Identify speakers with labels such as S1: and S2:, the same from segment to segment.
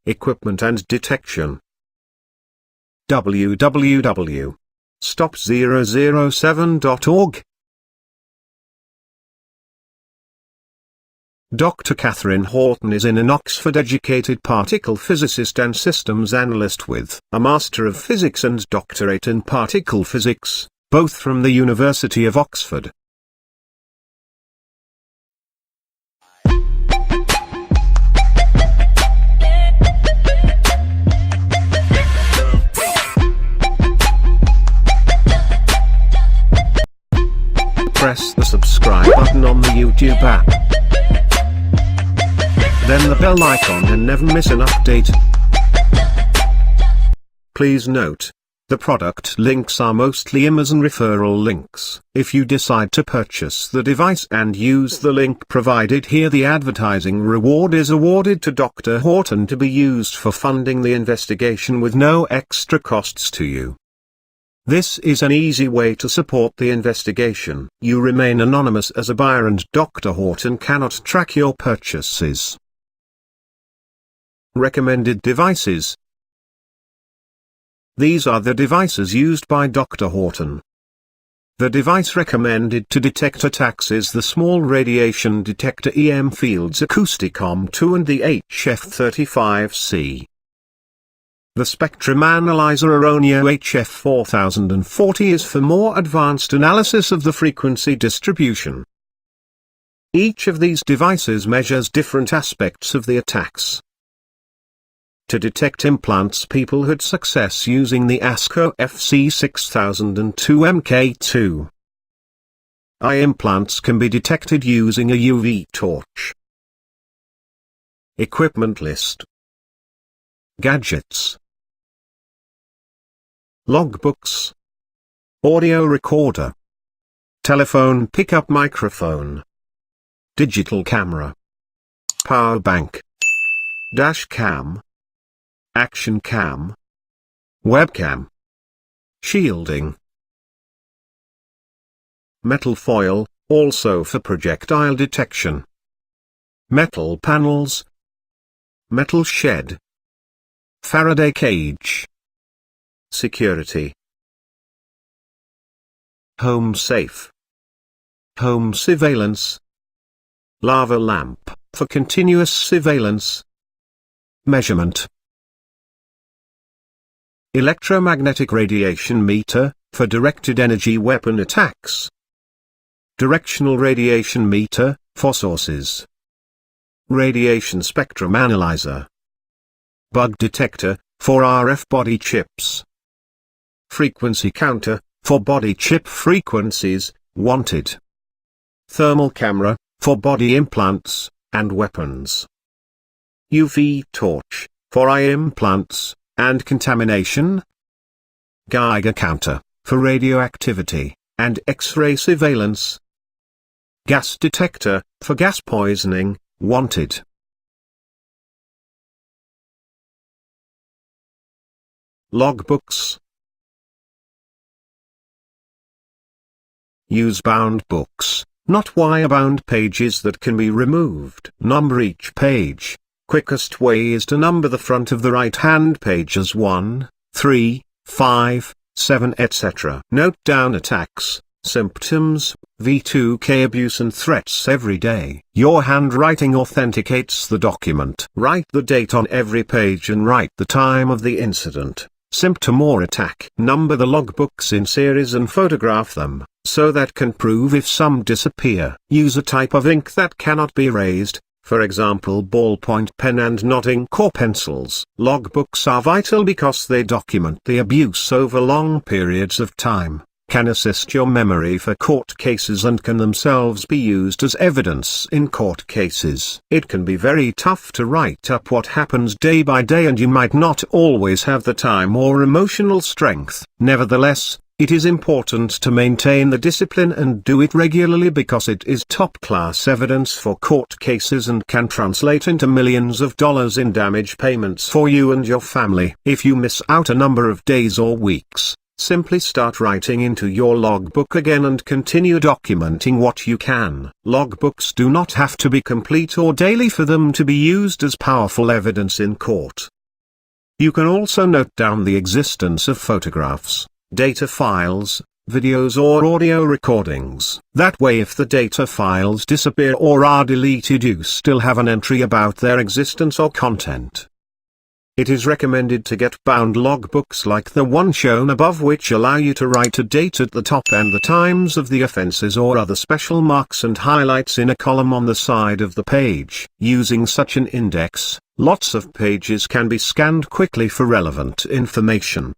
S1: Equipment and Detection. www.stop007.org. Dr. Katherine Horton is an Oxford-educated particle physicist and systems analyst with a Master of Physics and Doctorate in Particle Physics, both from the University of Oxford. Press the subscribe button on the YouTube app. Then the bell icon and never miss an update. Please note, the product links are mostly Amazon referral links. If you decide to purchase the device and use the link provided here, the advertising reward is awarded to Dr. Horton to be used for funding the investigation with no extra costs to you. This is an easy way to support the investigation. You remain anonymous as a buyer and Dr. Horton cannot track your purchases. Recommended devices. These are the devices used by Dr. Horton. The device recommended to detect attacks is the small radiation detector EM Fields Acousticom 2 and the HF35C. The spectrum analyzer Aronio HF4040 is for more advanced analysis of the frequency distribution. Each of these devices measures different aspects of the attacks. To detect implants, people had success using the ASCO FC6002 MK2. Eye implants can be detected using a UV torch. Equipment list. Gadgets. Logbooks. Audio recorder. Telephone pickup microphone. Digital camera. Power bank. Dash cam. Action cam. Webcam. Shielding. Metal foil, also for projectile detection. Metal panels. Metal shed. Faraday cage. Security. Home safe. Home surveillance. Lava lamp, for continuous surveillance. Measurement. Electromagnetic radiation meter, for directed energy weapon attacks. Directional radiation meter, for sources. Radiation spectrum analyzer. Bug detector, for RF body chips. Frequency counter, for body chip frequencies, wanted. Thermal camera, for body implants, and weapons. UV torch, for eye implants, and contamination. Geiger counter, for radioactivity, and X-ray surveillance. Gas detector, for gas poisoning, wanted. Logbooks. Use bound books, not wire-bound pages that can be removed. Number each page. Quickest way is to number the front of the right-hand page as 1, 3, 5, 7 etc. Note down attacks, symptoms, V2K abuse and threats every day. Your handwriting authenticates the document. Write the date on every page and write the time of the incident, symptom or attack. Number the logbooks in series and photograph them, so that can prove if some disappear. Use a type of ink that cannot be erased, for example ballpoint pen and not ink or pencils. Logbooks are vital because they document the abuse over long periods of time, can assist your memory for court cases and can themselves be used as evidence in court cases. It can be very tough to write up what happens day by day and you might not always have the time or emotional strength. Nevertheless, it is important to maintain the discipline and do it regularly because it is top-class evidence for court cases and can translate into millions of dollars in damage payments for you and your family. If you miss out a number of days or weeks, simply start writing into your logbook again and continue documenting what you can. Logbooks do not have to be complete or daily for them to be used as powerful evidence in court. You can also note down the existence of photographs, data files, videos or audio recordings. That way if the data files disappear or are deleted you still have an entry about their existence or content. It is recommended to get bound logbooks like the one shown above, which allow you to write a date at the top and the times of the offenses or other special marks and highlights in a column on the side of the page. Using such an index, lots of pages can be scanned quickly for relevant information.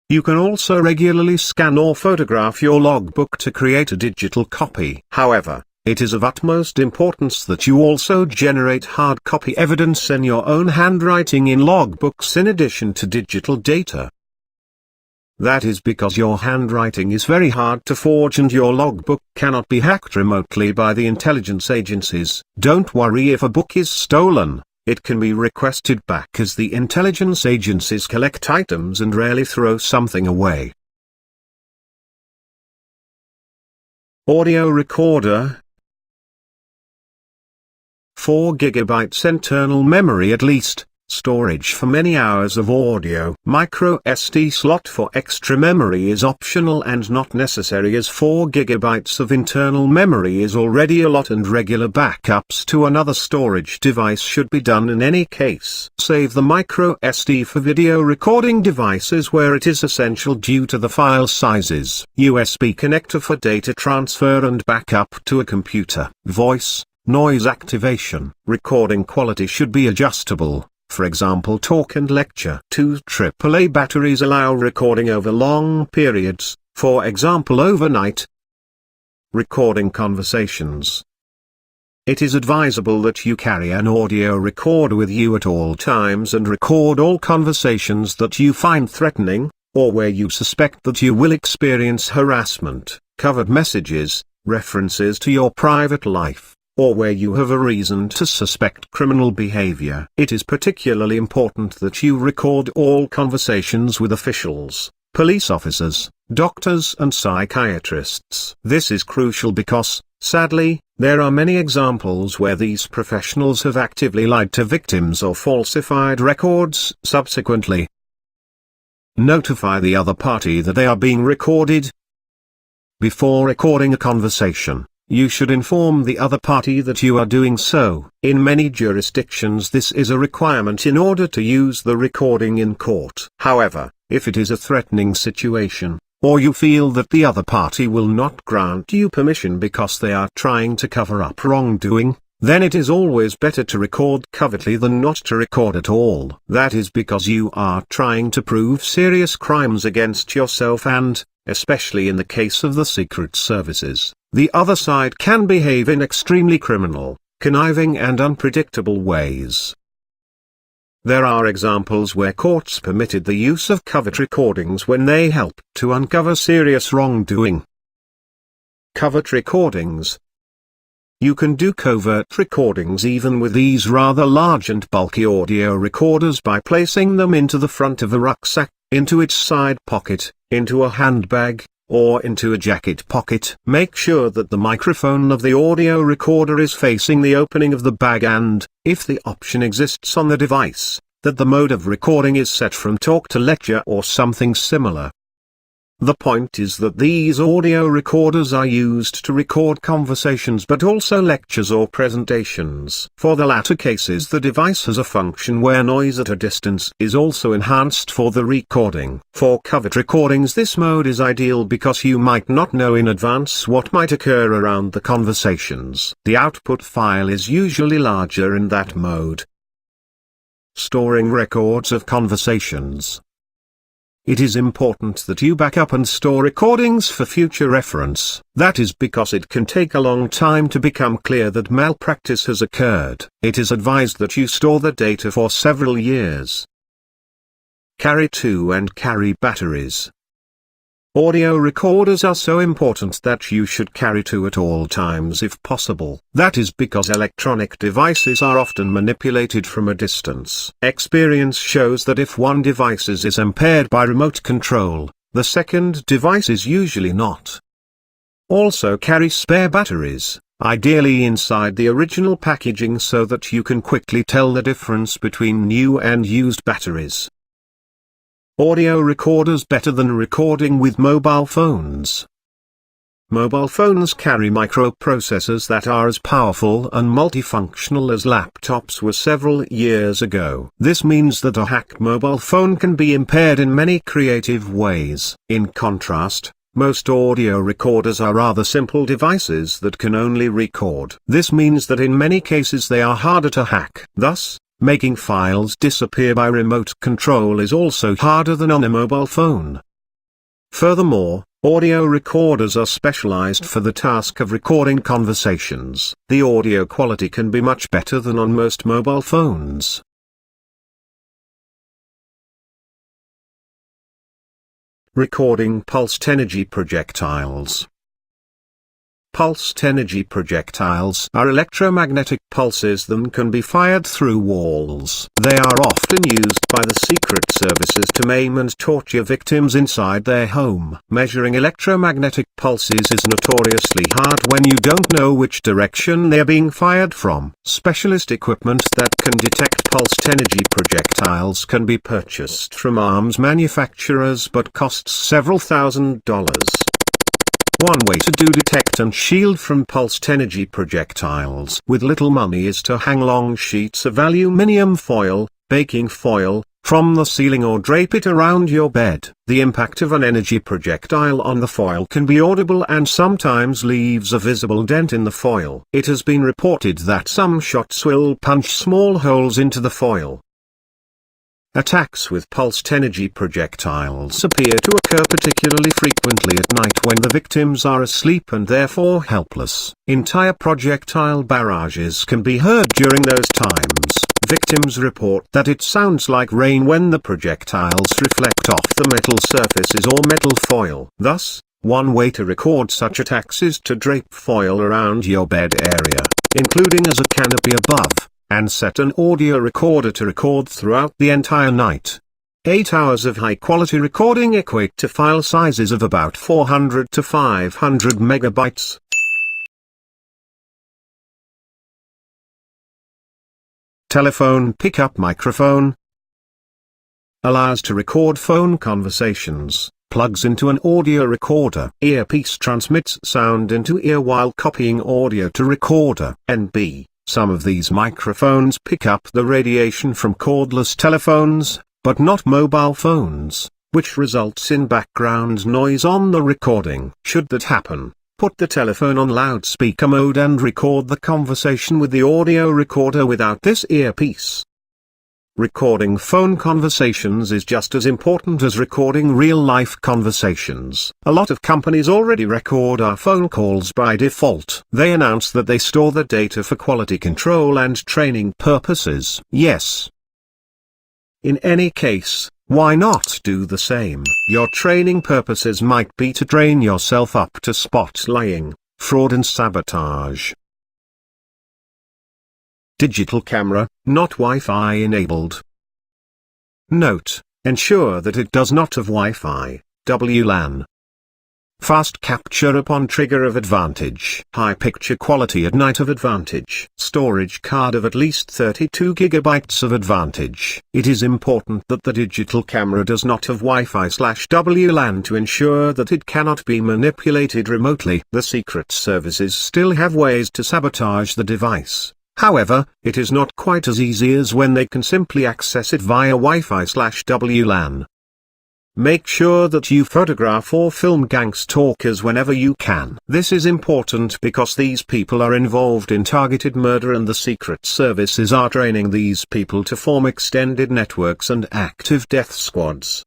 S1: You can also regularly scan or photograph your logbook to create a digital copy. However, it is of utmost importance that you also generate hard copy evidence in your own handwriting in logbooks in addition to digital data. That is because your handwriting is very hard to forge and your logbook cannot be hacked remotely by the intelligence agencies. Don't worry if a book is stolen, it can be requested back as the intelligence agencies collect items and rarely throw something away. Audio recorder. 4 GB internal memory at least, storage for many hours of audio. Micro SD slot for extra memory is optional and not necessary, as 4 GB of internal memory is already a lot and regular backups to another storage device should be done in any case. Save the micro SD for video recording devices where it is essential due to the file sizes. USB connector for data transfer and backup to a computer. Voice, noise activation. Recording quality should be adjustable, for example talk and lecture. 2 AAA batteries allow recording over long periods, for example overnight. Recording conversations. It is advisable that you carry an audio recorder with you at all times and record all conversations that you find threatening, or where you suspect that you will experience harassment, covered messages, references to your private life, or where you have a reason to suspect criminal behavior. It is particularly important that you record all conversations with officials, police officers, doctors and psychiatrists. This is crucial because, sadly, there are many examples where these professionals have actively lied to victims or falsified records. Subsequently, notify the other party that they are being recorded. Before recording a conversation, you should inform the other party that you are doing so. In many jurisdictions this is a requirement in order to use the recording in court. However, if it is a threatening situation, or you feel that the other party will not grant you permission because they are trying to cover up wrongdoing, then it is always better to record covertly than not to record at all. That is because you are trying to prove serious crimes against yourself and, especially in the case of the secret services, the other side can behave in extremely criminal, conniving and unpredictable ways. There are examples where courts permitted the use of covert recordings when they help to uncover serious wrongdoing. Covert recordings. You can do covert recordings even with these rather large and bulky audio recorders by placing them into the front of a rucksack, into its side pocket, into a handbag, or into a jacket pocket. Make sure that the microphone of the audio recorder is facing the opening of the bag and, if the option exists on the device, that the mode of recording is set from talk to lecture or something similar. The point is that these audio recorders are used to record conversations but also lectures or presentations. For the latter cases the device has a function where noise at a distance is also enhanced for the recording. For covert recordings this mode is ideal because you might not know in advance what might occur around the conversations. The output file is usually larger in that mode. Storing records of conversations. It is important that you back up and store recordings for future reference. That is because it can take a long time to become clear that malpractice has occurred. It is advised that you store the data for several years. Carry 2 and carry batteries. Audio recorders are so important that you should carry 2 at all times if possible. That is because electronic devices are often manipulated from a distance. Experience shows that if one device is impaired by remote control, the second device is usually not. Also carry spare batteries. ideally inside the original packaging so that you can quickly tell the difference between new and used batteries. Audio recorders better than recording with mobile phones. Mobile phones carry microprocessors that are as powerful and multifunctional as laptops were several years ago. This means that a hacked mobile phone can be impaired in many creative ways. In contrast, most audio recorders are rather simple devices that can only record. This means that in many cases they are harder to hack. Thus, making files disappear by remote control is also harder than on a mobile phone. Furthermore, audio recorders are specialized for the task of recording conversations. The audio quality can be much better than on most mobile phones. Recording pulsed energy projectiles. Pulsed energy projectiles are electromagnetic pulses that can be fired through walls. They are often used by the Secret Services to maim and torture victims inside their home. Measuring electromagnetic pulses is notoriously hard when you don't know which direction they are being fired from. Specialist equipment that can detect pulsed energy projectiles can be purchased from arms manufacturers but costs several $1,000s. One way to detect and shield from pulsed energy projectiles with little money is to hang long sheets of aluminium foil, baking foil, from the ceiling or drape it around your bed. The impact of an energy projectile on the foil can be audible and sometimes leaves a visible dent in the foil. It has been reported that some shots will punch small holes into the foil. Attacks with pulsed energy projectiles appear to occur particularly frequently at night when the victims are asleep and therefore helpless. Entire projectile barrages can be heard during those times. Victims report that it sounds like rain when the projectiles reflect off the metal surfaces or metal foil. Thus, one way to record such attacks is to drape foil around your bed area, including as a canopy above, and set an audio recorder to record throughout the entire night. 8 hours of high-quality recording equate to file sizes of about 400 to 500 megabytes. Telephone pickup microphone allows to record phone conversations. Plugs into an audio recorder. Earpiece transmits sound into ear while copying audio to recorder. NB. Some of these microphones pick up the radiation from cordless telephones, but not mobile phones, which results in background noise on the recording. Should that happen, put the telephone on loudspeaker mode and record the conversation with the audio recorder without this earpiece. Recording phone conversations is just as important as recording real-life conversations. A lot of companies already record our phone calls by default. They announce that they store the data for quality control and training purposes. Yes. In any case, why not do the same? Your training purposes might be to train yourself up to spot lying, fraud and sabotage. Digital camera, not Wi-Fi enabled. Note: ensure that it does not have Wi-Fi, WLAN. Fast capture upon trigger of advantage. High picture quality at night of advantage. Storage card of at least 32 GB of advantage. It is important that the digital camera does not have Wi-Fi/WLAN to ensure that it cannot be manipulated remotely. The Secret Services still have ways to sabotage the device. However, it is not quite as easy as when they can simply access it via Wi-Fi/WLAN. Make sure that you photograph or film gang stalkers whenever you can. This is important because these people are involved in targeted murder and the Secret Services are training these people to form extended networks and active death squads.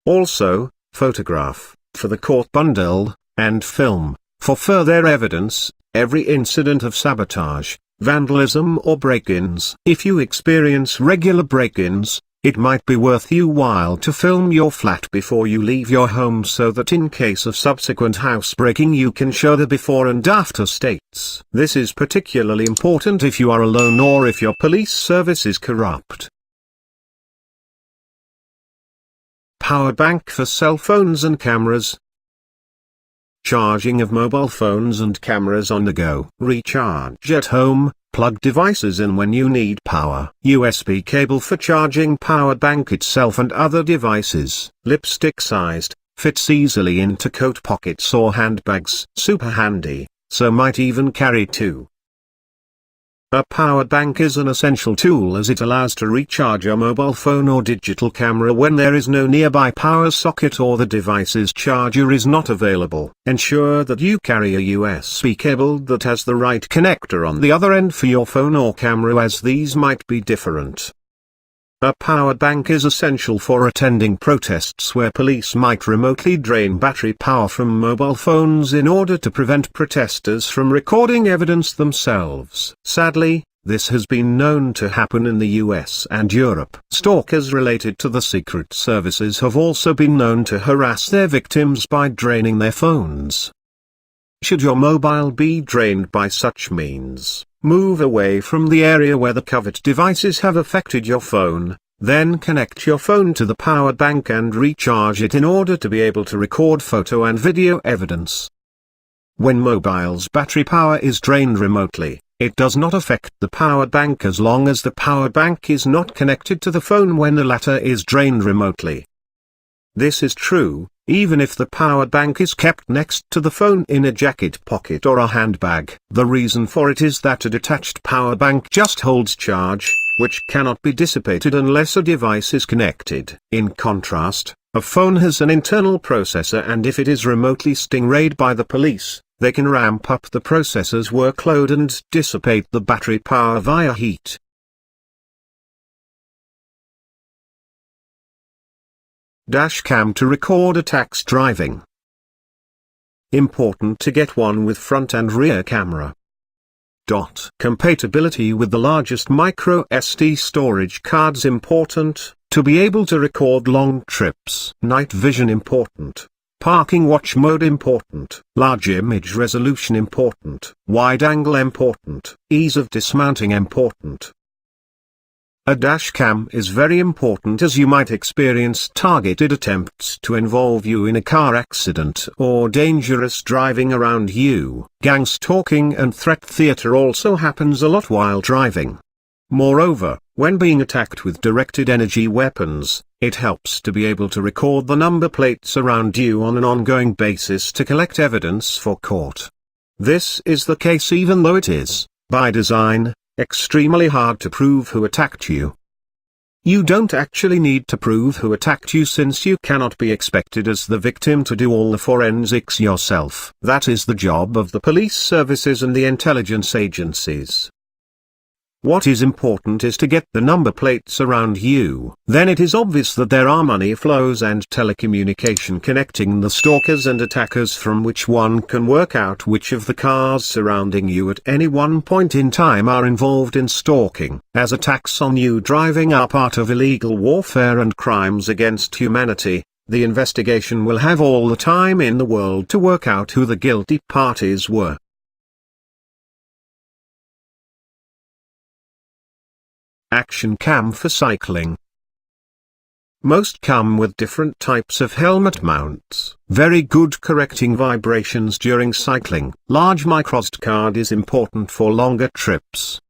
S1: Also, photograph, for the court bundle, and film, for further evidence, every incident of sabotage, vandalism or break-ins. If you experience regular break-ins, it might be worth your while to film your flat before you leave your home so that in case of subsequent housebreaking you can show the before and after states. This is particularly important if you are alone or if your police service is corrupt. Power bank for cell phones and cameras. charging of mobile phones and cameras on the go. Recharge at home, plug devices in when you need power. USB cable for charging power bank itself and other devices. Lipstick sized, fits easily into coat pockets or handbags. Super handy, so might even carry two. A power bank is an essential tool as it allows to recharge your mobile phone or digital camera when there is no nearby power socket or the device's charger is not available. Ensure that you carry a USB cable that has the right connector on the other end for your phone or camera, as these might be different. A power bank is essential for attending protests where police might remotely drain battery power from mobile phones in order to prevent protesters from recording evidence themselves. Sadly, this has been known to happen in the US and Europe. Stalkers related to the Secret Services have also been known to harass their victims by draining their phones. Should your mobile be drained by such means, move away from the area where the covert devices have affected your phone, then connect your phone to the power bank and recharge it in order to be able to record photo and video evidence. When mobile's battery power is drained remotely, it does not affect the power bank as long as the power bank is not connected to the phone when the latter is drained remotely. This is true, even if the power bank is kept next to the phone in a jacket pocket or a handbag. The reason for it is that a detached power bank just holds charge, which cannot be dissipated unless a device is connected. In contrast, a phone has an internal processor, and if it is remotely stingrayed by the police, they can ramp up the processor's workload and dissipate the battery power via heat. Dash cam to record attacks driving. Important to get one with front and rear camera. Compatibility with the largest micro SD storage cards important, to be able to record long trips. Night vision important. Parking watch mode important. Large image resolution important. Wide angle important. Ease of dismounting important. A dash cam is very important as you might experience targeted attempts to involve you in a car accident or dangerous driving around you. Gang stalking and threat theater also happens a lot while driving. Moreover, when being attacked with directed energy weapons, it helps to be able to record the number plates around you on an ongoing basis to collect evidence for court. This is the case even though it is, by design, extremely hard to prove who attacked you. You don't actually need to prove who attacked you, since you cannot be expected as the victim to do all the forensics yourself. That is the job of the police services and the intelligence agencies. What is important is to get the number plates around you. Then it is obvious that there are money flows and telecommunication connecting the stalkers and attackers, from which one can work out which of the cars surrounding you at any one point in time are involved in stalking. As attacks on you driving are part of illegal warfare and crimes against humanity, the investigation will have all the time in the world to work out who the guilty parties were. Action cam for cycling. Most come with different types of helmet mounts. Very good correcting vibrations during cycling. Large microSD card is important for longer trips.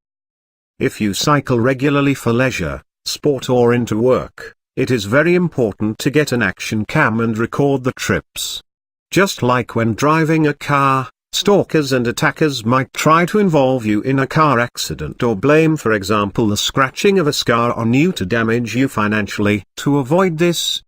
S1: If you cycle regularly for leisure, sport or into work, it is very important to get an action cam and record the trips. Just like when driving a car, stalkers and attackers might try to involve you in a car accident or blame, for example, the scratching of a scar on you to damage you financially. To avoid this,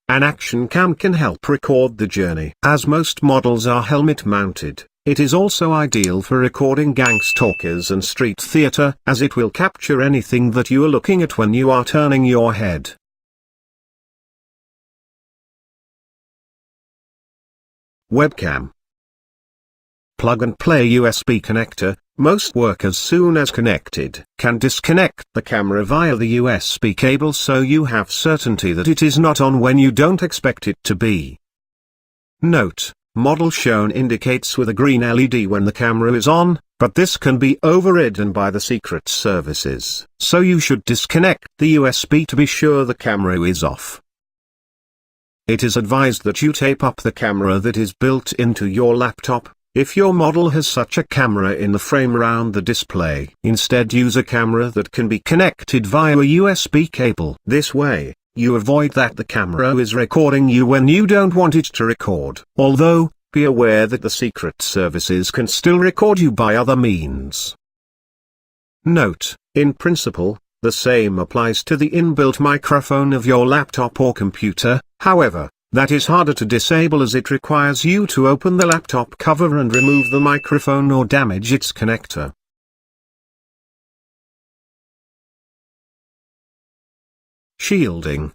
S1: an action cam can help record the journey. As most models are helmet mounted, it is also ideal for recording gang stalkers and street theater, as it will capture anything that you are looking at when you are turning your head. Webcam. Plug-and-play USB connector. Most work as soon as connected. Can disconnect the camera via the USB cable so you have certainty that it is not on when you don't expect it to be. Note: model shown indicates with a green LED when the camera is on, but this can be overridden by the Secret Services, so you should disconnect the USB to be sure the camera is off. it is advised that you tape up the camera that is built into your laptop, if your model has such a camera in the frame around the display. Instead, use a camera that can be connected via a USB cable. This way, you avoid that the camera is recording you when you don't want it to record. Although, be aware that the Secret Services can still record you by other means. Note, in principle, the same applies to the inbuilt microphone of your laptop or computer. However, that is harder to disable as it requires you to open the laptop cover and remove the microphone or damage its connector. Shielding.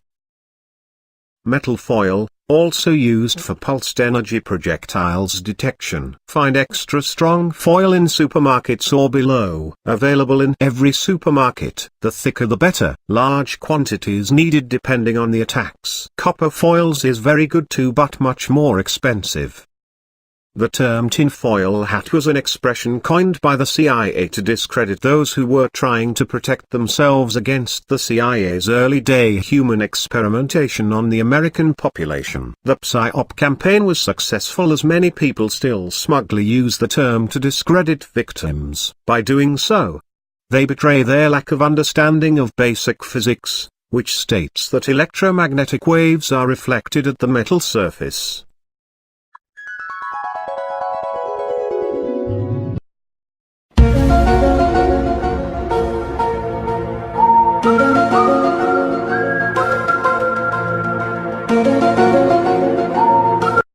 S1: Metal foil, also used for pulsed energy projectiles detection. Find extra strong foil in supermarkets or below. Available in every supermarket. The thicker the better. Large quantities needed depending on the attacks. Copper foils is very good too, but much more expensive. The term tinfoil hat was an expression coined by the CIA to discredit those who were trying to protect themselves against the CIA's early-day human experimentation on the American population. The PSYOP campaign was successful as many people still smugly use the term to discredit victims. By doing so, they betray their lack of understanding of basic physics, which states that electromagnetic waves are reflected at the metal surface.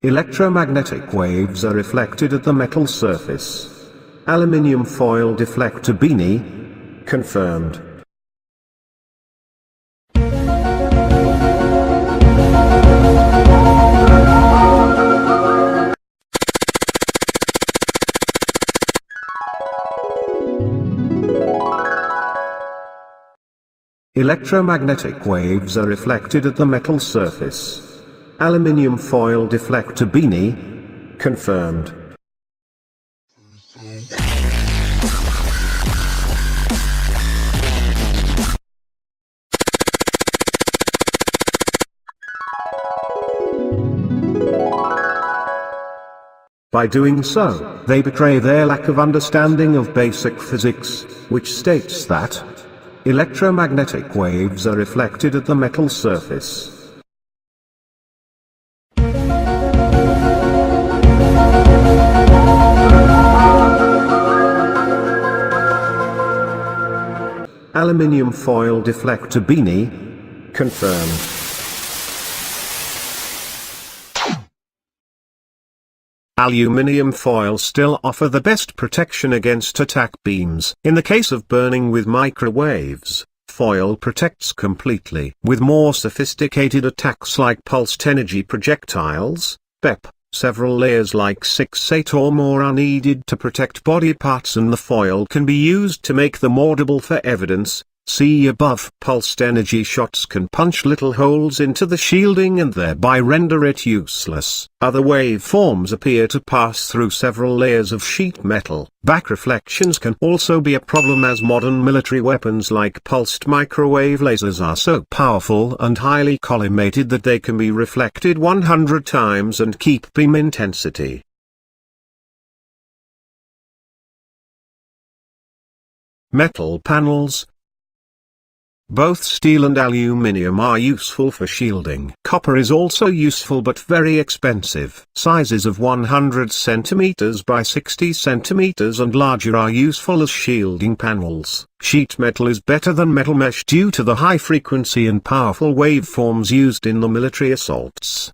S1: Electromagnetic waves are reflected at the metal surface. Aluminium foil deflector beanie. Confirmed. Electromagnetic waves are reflected at the metal surface. Aluminium foil deflector beanie. Confirmed. By doing so, they betray their lack of understanding of basic physics, which states that electromagnetic waves are reflected at the metal surface. Aluminium foil deflector beanie. Confirmed. Aluminium foil still offer the best protection against attack beams. In the case of burning with microwaves, foil protects completely. With more sophisticated attacks like pulsed energy projectiles, PEP, several layers like 6, 8 or more are needed to protect body parts, and the foil can be used to make them audible for evidence. See above. Pulsed energy shots can punch little holes into the shielding and thereby render it useless. Other waveforms appear to pass through several layers of sheet metal. Back reflections can also be a problem, as modern military weapons like pulsed microwave lasers are so powerful and highly collimated that they can be reflected 100 times and keep beam intensity. Metal panels. Both steel and aluminium are useful for shielding. Copper is also useful but very expensive. Sizes of 100 cm by 60 cm and larger are useful as shielding panels. Sheet metal is better than metal mesh due to the high frequency and powerful waveforms used in the military assaults.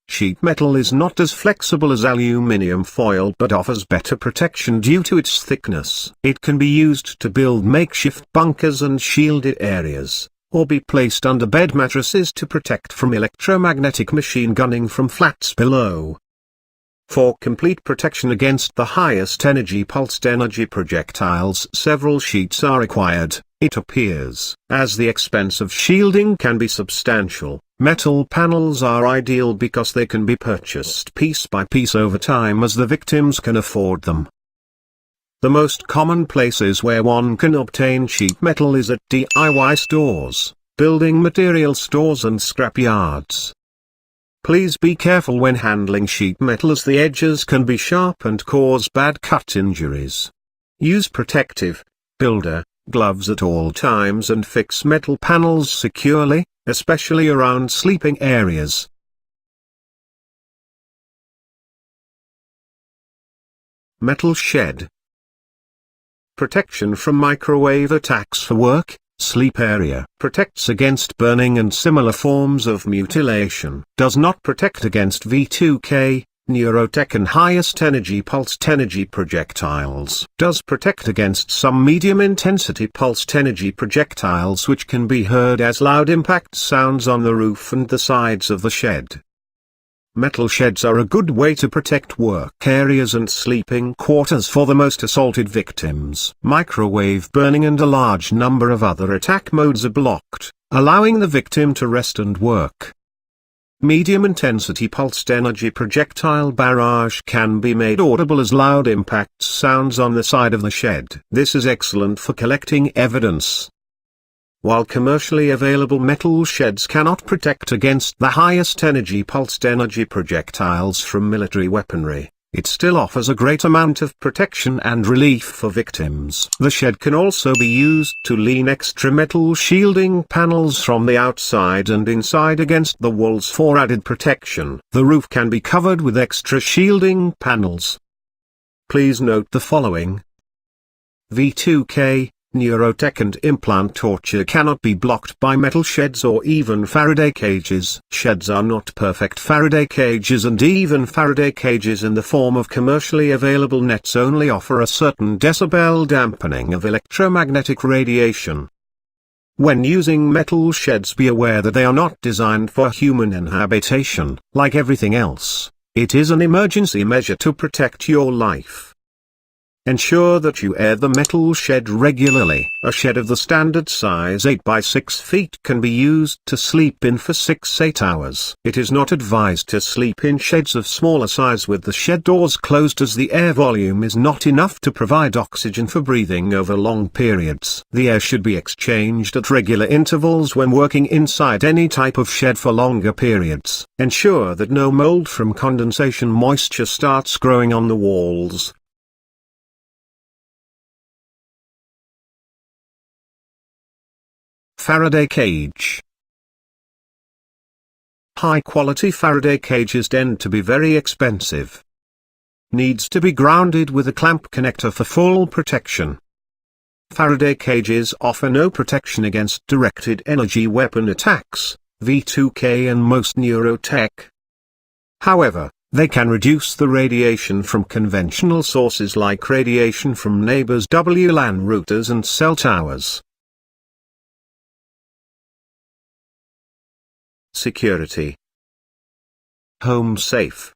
S1: Sheet metal is not as flexible as aluminium foil but offers better protection due to its thickness. It can be used to build makeshift bunkers and shielded areas, or be placed under bed mattresses to protect from electromagnetic machine gunning from flats below. For complete protection against the highest energy pulsed energy projectiles, several sheets are required, it appears. As the expense of shielding can be substantial, metal panels are ideal because they can be purchased piece by piece over time as the victims can afford them. The most common places where one can obtain sheet metal is at DIY stores, building material stores and scrap yards. Please be careful when handling sheet metal, as the edges can be sharp and cause bad cut injuries. Use protective builder gloves at all times and fix metal panels securely, especially around sleeping areas. Metal shed. Protection from microwave attacks for work, sleep area. Protects against burning and similar forms of mutilation. Does not protect against V2K, neurotech and highest energy pulsed energy projectiles. Does protect against some medium intensity pulsed energy projectiles which can be heard as loud impact sounds on the roof and the sides of the shed. Metal sheds are a good way to protect work areas and sleeping quarters for the most assaulted victims. Microwave burning and a large number of other attack modes are blocked, allowing the victim to rest and work. Medium-intensity pulsed energy projectile barrage can be made audible as loud impact sounds on the side of the shed. This is excellent for collecting evidence. While commercially available metal sheds cannot protect against the highest energy pulsed energy projectiles from military weaponry, it still offers a great amount of protection and relief for victims. The shed can also be used to lean extra metal shielding panels from the outside and inside against the walls for added protection. The roof can be covered with extra shielding panels. Please note the following. V2K, neurotech and implant torture cannot be blocked by metal sheds or even Faraday cages. Sheds are not perfect Faraday cages, and even Faraday cages in the form of commercially available nets only offer a certain decibel dampening of electromagnetic radiation. When using metal sheds, be aware that they are not designed for human inhabitation. Like everything else, it is an emergency measure to protect your life. Ensure that you air the metal shed regularly. A shed of the standard size 8 by 6 feet can be used to sleep in for 6-8 hours. It is not advised to sleep in sheds of smaller size with the shed doors closed, as the air volume is not enough to provide oxygen for breathing over long periods. The air should be exchanged at regular intervals when working inside any type of shed for longer periods. Ensure that no mold from condensation moisture starts growing on the walls. Faraday cage. High-quality Faraday cages tend to be very expensive. Needs to be grounded with a clamp connector for full protection. Faraday cages offer no protection against directed energy weapon attacks, V2K and most neurotech. However, they can reduce the radiation from conventional sources like radiation from neighbors' WLAN routers and cell towers. Security. Home safe.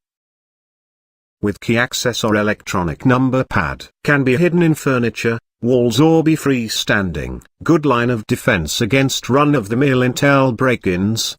S1: With key access or electronic number pad. Can be hidden in furniture, walls or be freestanding. Good line of defense against run-of-the-mill Intel break-ins.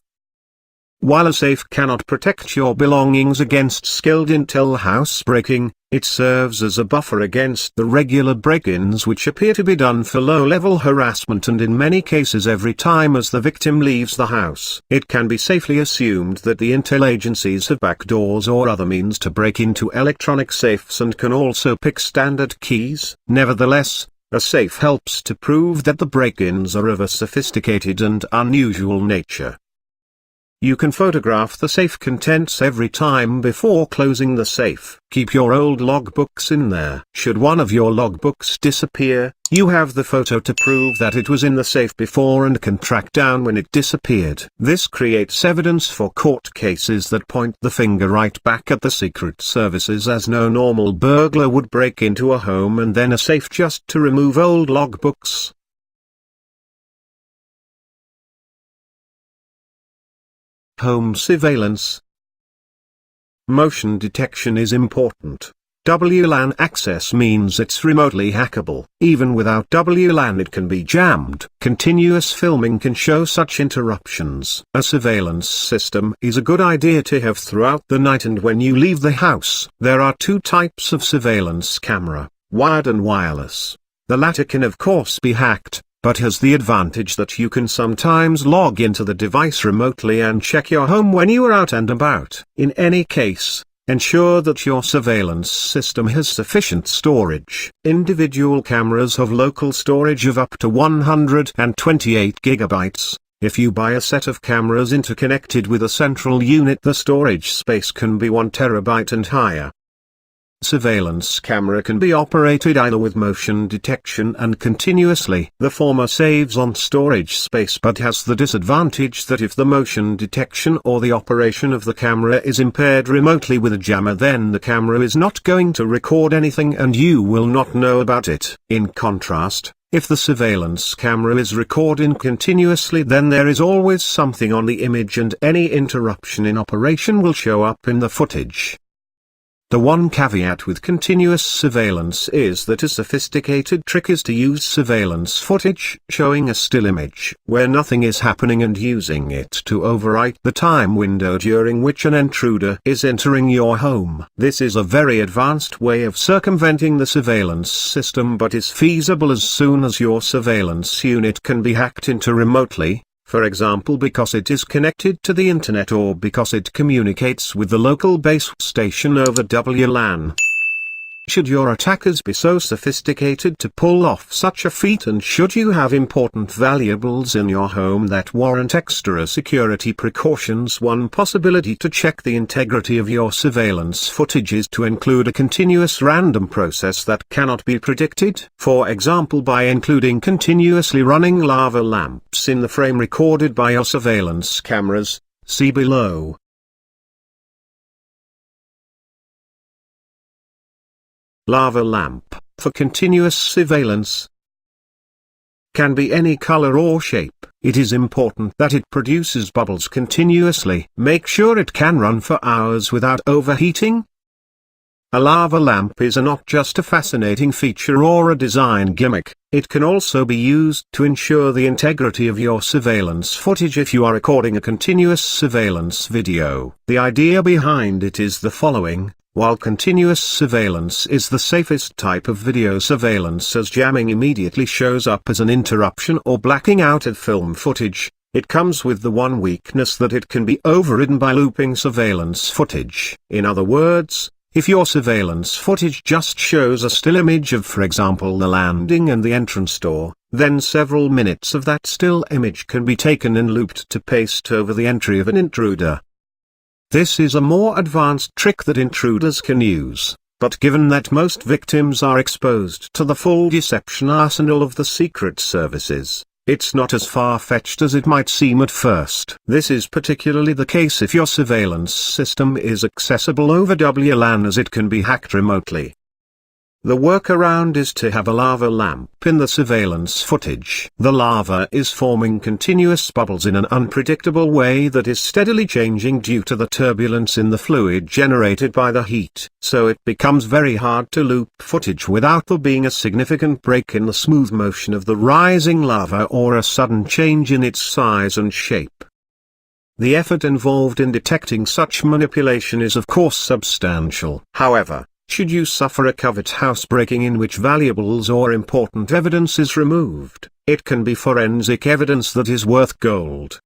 S1: While a safe cannot protect your belongings against skilled Intel housebreaking, it serves as a buffer against the regular break-ins which appear to be done for low-level harassment, and in many cases every time as the victim leaves the house. It can be safely assumed that the Intel agencies have backdoors or other means to break into electronic safes and can also pick standard keys. Nevertheless, a safe helps to prove that the break-ins are of a sophisticated and unusual nature. You can photograph the safe contents every time before closing the safe. Keep your old logbooks in there. Should one of your logbooks disappear, you have the photo to prove that it was in the safe before and can track down when it disappeared. This creates evidence for court cases that point the finger right back at the Secret Services, as no normal burglar would break into a home and then a safe just to remove old logbooks. Home surveillance. Motion detection is important. WLAN access means it's remotely hackable. Even without WLAN it can be jammed. Continuous filming can show such interruptions. A surveillance system is a good idea to have throughout the night and when you leave the house. There are two types of surveillance camera, wired and wireless. The latter can of course be hacked, but has the advantage that you can sometimes log into the device remotely and check your home when you are out and about. In any case, ensure that your surveillance system has sufficient storage. Individual cameras have local storage of up to 128 gigabytes. If you buy a set of cameras interconnected with a central unit, the storage space can be 1 terabyte and higher. Surveillance camera can be operated either with motion detection and continuously. The former saves on storage space but has the disadvantage that if the motion detection or the operation of the camera is impaired remotely with a jammer, then the camera is not going to record anything and you will not know about it. In contrast, if the surveillance camera is recording continuously, then there is always something on the image and any interruption in operation will show up in the footage. The one caveat with continuous surveillance is that a sophisticated trick is to use surveillance footage showing a still image where nothing is happening and using it to overwrite the time window during which an intruder is entering your home. This is a very advanced way of circumventing the surveillance system but is feasible as soon as your surveillance unit can be hacked into remotely. For example, because it is connected to the internet or because it communicates with the local base station over WLAN. Should your attackers be so sophisticated to pull off such a feat, and should you have important valuables in your home that warrant extra security precautions, one possibility to check the integrity of your surveillance footage is to include a continuous random process that cannot be predicted. For example, by including continuously running lava lamps in the frame recorded by your surveillance cameras. See below. Lava lamp, for continuous surveillance, can be any color or shape. It is important that it produces bubbles continuously. Make sure it can run for hours without overheating. A lava lamp is not just a fascinating feature or a design gimmick, it can also be used to ensure the integrity of your surveillance footage if you are recording a continuous surveillance video. The idea behind it is the following. While continuous surveillance is the safest type of video surveillance, as jamming immediately shows up as an interruption or blacking out of film footage, it comes with the one weakness that it can be overridden by looping surveillance footage. In other words, if your surveillance footage just shows a still image of, for example, the landing and the entrance door, then several minutes of that still image can be taken and looped to paste over the entry of an intruder. This is a more advanced trick that intruders can use, but given that most victims are exposed to the full deception arsenal of the secret services, it's not as far-fetched as it might seem at first. This is particularly the case if your surveillance system is accessible over WLAN, as it can be hacked remotely. The workaround is to have a lava lamp in the surveillance footage. The lava is forming continuous bubbles in an unpredictable way that is steadily changing due to the turbulence in the fluid generated by the heat. So it becomes very hard to loop footage without there being a significant break in the smooth motion of the rising lava or a sudden change in its size and shape. The effort involved in detecting such manipulation is of course substantial. However, should you suffer a covert housebreaking in which valuables or important evidence is removed, it can be forensic evidence that is worth gold.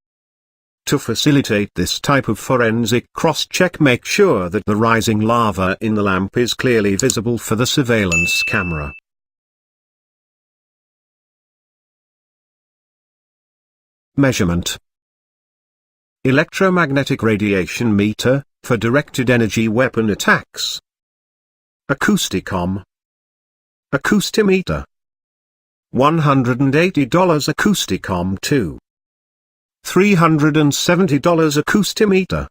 S1: To facilitate this type of forensic cross-check, make sure that the rising lava in the lamp is clearly visible for the surveillance camera. Measurement. Electromagnetic radiation meter, for directed energy weapon attacks. Acousticom. Acoustimeter. $180 Acousticom 2. $370 Acoustimeter.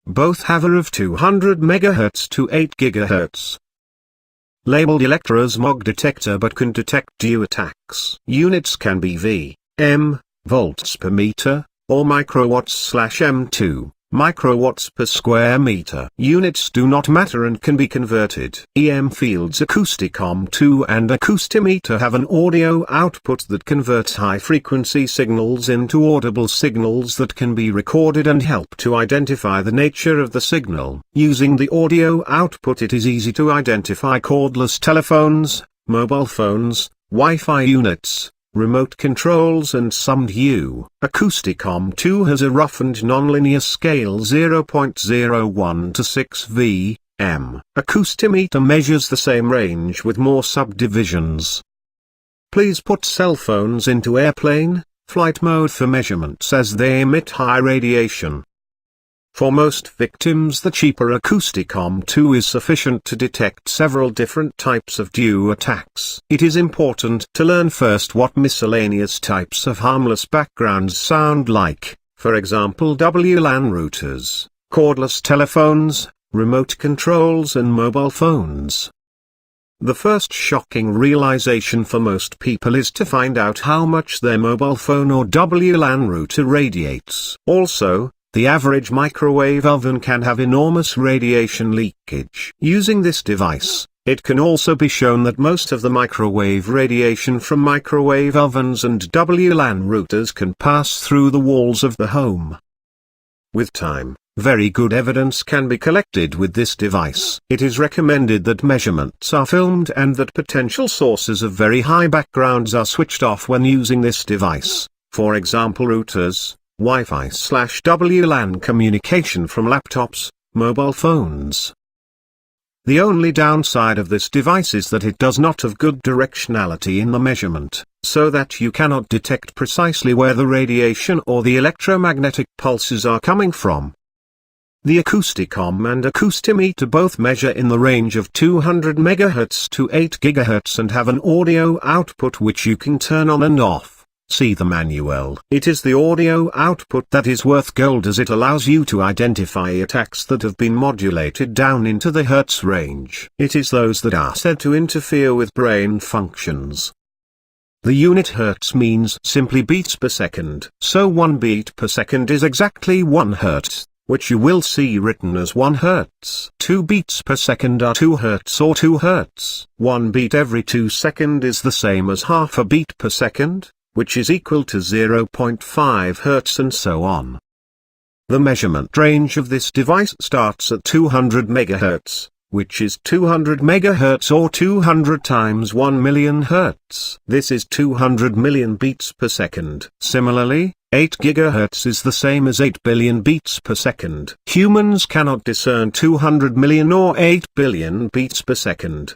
S1: Both have a of 200 MHz to 8 GHz. Labeled electrosmog detector but can detect DU attacks. Units can be V, M, volts per meter, or microwatts/M2. Microwatts per square meter. Units do not matter and can be converted. EM fields. Acousticom 2 and Acoustimeter have an audio output that converts high-frequency signals into audible signals that can be recorded and help to identify the nature of the signal. Using the audio output, it is easy to identify cordless telephones, mobile phones, Wi-Fi units, remote controls and summed U. Acousticom 2 has a roughened nonlinear scale 0.01 to 6 V/m. Acoustimeter measures the same range with more subdivisions. Please put cell phones into airplane, flight mode for measurements as they emit high radiation. For most victims the cheaper Acousticom 2 is sufficient to detect several different types of DU attacks. It is important to learn first what miscellaneous types of harmless backgrounds sound like, for example WLAN routers, cordless telephones, remote controls and mobile phones. The first shocking realization for most people is to find out how much their mobile phone or WLAN router radiates. Also, the average microwave oven can have enormous radiation leakage. Using this device, it can also be shown that most of the microwave radiation from microwave ovens and WLAN routers can pass through the walls of the home. With time, very good evidence can be collected with this device. It is recommended that measurements are filmed and that potential sources of very high backgrounds are switched off when using this device, for example routers, Wi-Fi/WLAN communication from laptops, mobile phones. The only downside of this device is that it does not have good directionality in the measurement, so that you cannot detect precisely where the radiation or the electromagnetic pulses are coming from. The Acousticom and Acoustimeter both measure in the range of 200 MHz to 8 GHz and have an audio output which you can turn on and off. See the manual. It is the audio output that is worth gold as it allows you to identify attacks that have been modulated down into the hertz range. It is those that are said to interfere with brain functions. The unit hertz means simply beats per second. So 1 beat per second is exactly 1 hertz, which you will see written as 1 hertz. 2 beats per second are 2 hertz or 2 hertz. 1 beat every 2 seconds is the same as half a beat per second, which is equal to 0.5 Hz and so on. The measurement range of this device starts at 200 MHz, which is 200 MHz or 200 times 1 million Hz. This is 200 million beats per second. Similarly, 8 GHz is the same as 8 billion beats per second. Humans cannot discern 200 million or 8 billion beats per second.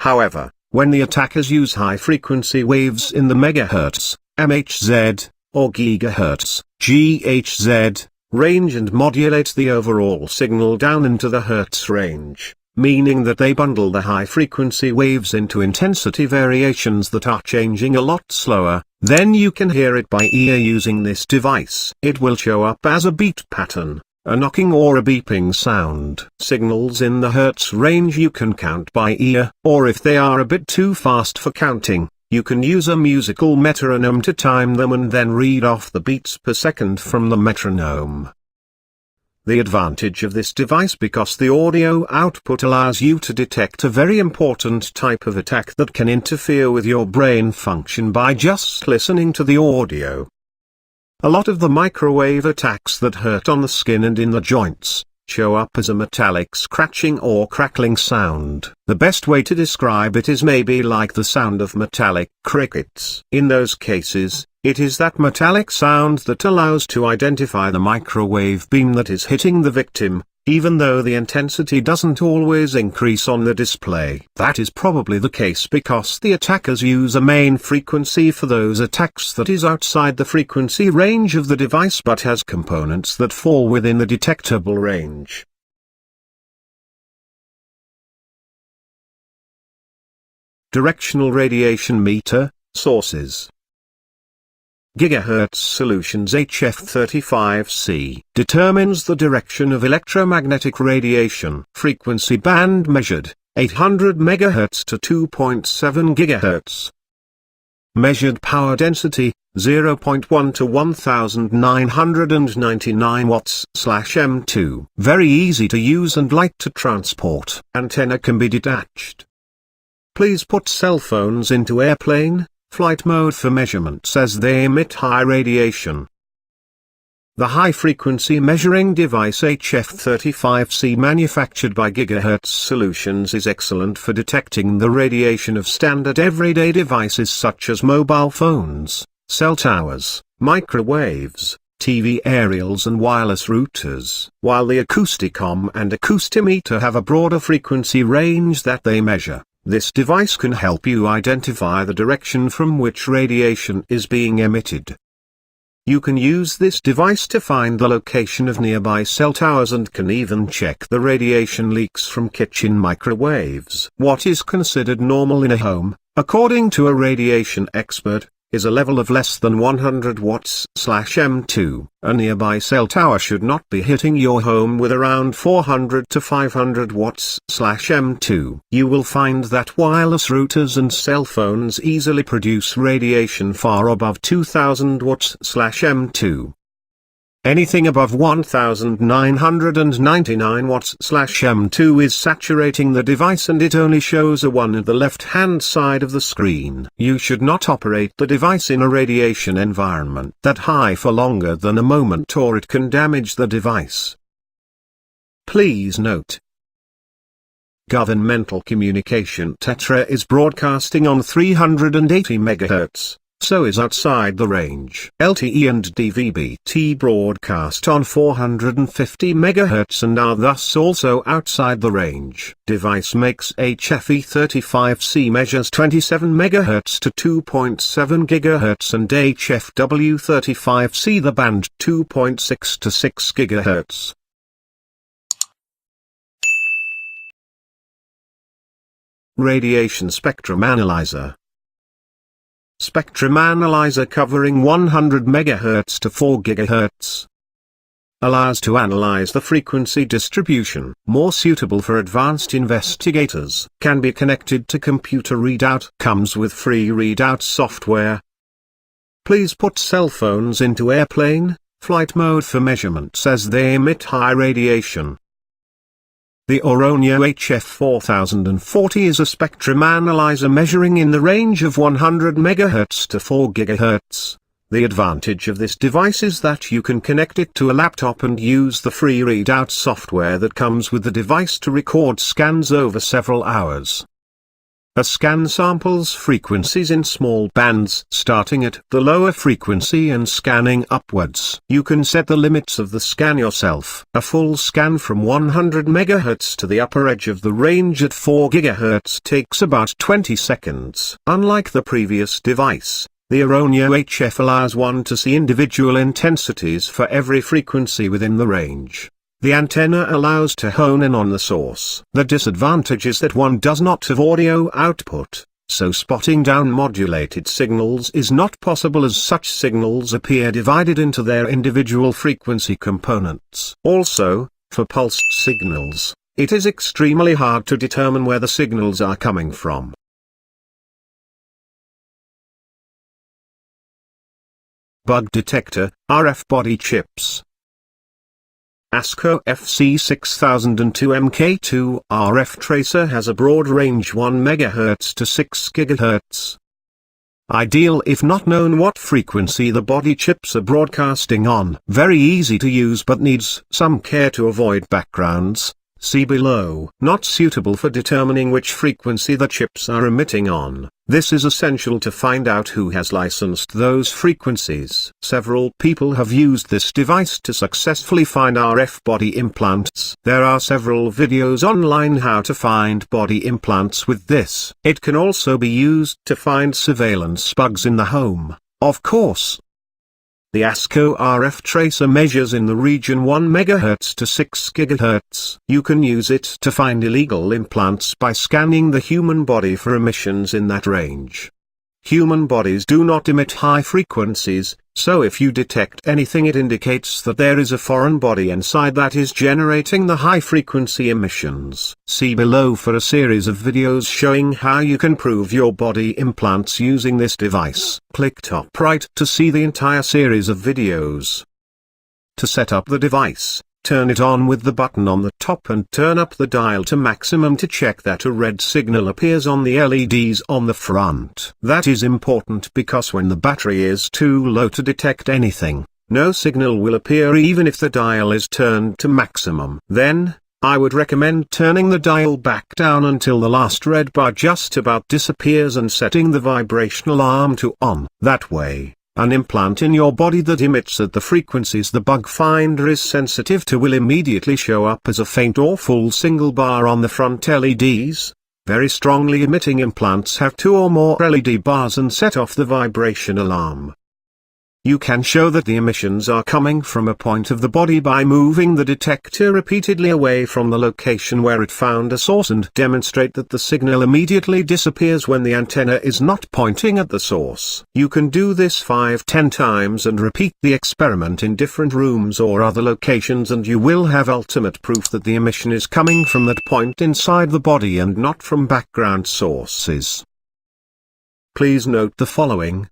S1: However, when the attackers use high-frequency waves in the megahertz, MHz, or gigahertz, GHz, range and modulate the overall signal down into the hertz range, meaning that they bundle the high-frequency waves into intensity variations that are changing a lot slower, then you can hear it by ear using this device. It will show up as a beat pattern, a knocking or a beeping sound. Signals in the hertz range you can count by ear, or if they are a bit too fast for counting, you can use a musical metronome to time them and then read off the beats per second from the metronome. The advantage of this device because the audio output allows you to detect a very important type of attack that can interfere with your brain function by just listening to the audio. A lot of the microwave attacks that hurt on the skin and in the joints show up as a metallic scratching or crackling sound. The best way to describe it is maybe like the sound of metallic crickets. In those cases, it is that metallic sound that allows to identify the microwave beam that is hitting the victim, even though the intensity doesn't always increase on the display. That is probably the case because the attackers use a main frequency for those attacks that is outside the frequency range of the device but has components that fall within the detectable range. Directional radiation meter, sources. GHz Solutions HF35C determines the direction of electromagnetic radiation. Frequency band measured, 800 MHz to 2.7 GHz. Measured power density, 0.1 to 1999 watts/M2. Very easy to use and light to transport. Antenna can be detached. Please put cell phones into airplane, flight mode for measurements as they emit high radiation. The high-frequency measuring device HF35C manufactured by GHz Solutions is excellent for detecting the radiation of standard everyday devices such as mobile phones, cell towers, microwaves, TV aerials and wireless routers, while the Acousticom and Acoustimeter have a broader frequency range that they measure. This device can help you identify the direction from which radiation is being emitted. You can use this device to find the location of nearby cell towers and can even check the radiation leaks from kitchen microwaves. What is considered normal in a home, according to a radiation expert, is a level of less than 100 watts/M2. A nearby cell tower should not be hitting your home with around 400 to 500 watts/M2. You will find that wireless routers and cell phones easily produce radiation far above 2000 watts/M2. Anything above 1999 watts/M2 is saturating the device and it only shows a 1 at the left-hand side of the screen. You should not operate the device in a radiation environment that high for longer than a moment or it can damage the device. Please note: governmental communication Tetra is broadcasting on 380 MHz. So is outside the range. LTE and DVB-T broadcast on 450 MHz and are thus also outside the range. Device makes HFE35C measures 27 MHz to 2.7 GHz and HFW35C the band 2.6 to 6 GHz. Radiation Spectrum Analyzer. Spectrum analyzer covering 100 MHz to 4 GHz. Allows to analyze the frequency distribution. More suitable for advanced investigators. Can be connected to computer readout. Comes with free readout software. Please put cell phones into airplane flight mode for measurements as they emit high radiation. The Oronio HF4040 is a spectrum analyzer measuring in the range of 100 MHz to 4 GHz. The advantage of this device is that you can connect it to a laptop and use the free readout software that comes with the device to record scans over several hours. A scan samples frequencies in small bands starting at the lower frequency and scanning upwards. You can set the limits of the scan yourself. A full scan from 100 MHz to the upper edge of the range at 4 GHz takes about 20 seconds. Unlike the previous device, the Oronio HF allows one to see individual intensities for every frequency within the range. The antenna allows to hone in on the source. The disadvantage is that one does not have audio output, so spotting down modulated signals is not possible as such signals appear divided into their individual frequency components. Also, for pulsed signals, it is extremely hard to determine where the signals are coming from. Bug detector, RF body chips. ASCO FC6002 MK2 RF tracer has a broad range 1 MHz to 6 GHz. Ideal if not known what frequency the body chips are broadcasting on. Very easy to use but needs some care to avoid backgrounds. See below. Not suitable for determining which frequency the chips are emitting on. This is essential to find out who has licensed those frequencies. Several people have used this device to successfully find RF body implants. There are several videos online how to find body implants with this. It can also be used to find surveillance bugs in the home, of course. The ASCO RF tracer measures in the region 1 MHz to 6 GHz. You can use it to find illegal implants by scanning the human body for emissions in that range. Human bodies do not emit high frequencies, so if you detect anything it indicates that there is a foreign body inside that is generating the high frequency emissions. See below for a series of videos showing how you can prove your body implants using this device. Click top right to see the entire series of videos. To set up the device, turn it on with the button on the top and turn up the dial to maximum to check that a red signal appears on the LEDs on the front. That is important because when the battery is too low to detect anything, no signal will appear even if the dial is turned to maximum. Then, I would recommend turning the dial back down until the last red bar just about disappears and setting the vibration alarm to on. That way, an implant in your body that emits at the frequencies the bug finder is sensitive to will immediately show up as a faint or full single bar on the front LEDs. Very strongly emitting implants have 2 or more LED bars and set off the vibration alarm. You can show that the emissions are coming from a point of the body by moving the detector repeatedly away from the location where it found a source and demonstrate that the signal immediately disappears when the antenna is not pointing at the source. You can do this 5-10 times and repeat the experiment in different rooms or other locations, and you will have ultimate proof that the emission is coming from that point inside the body and not from background sources. Please note the following.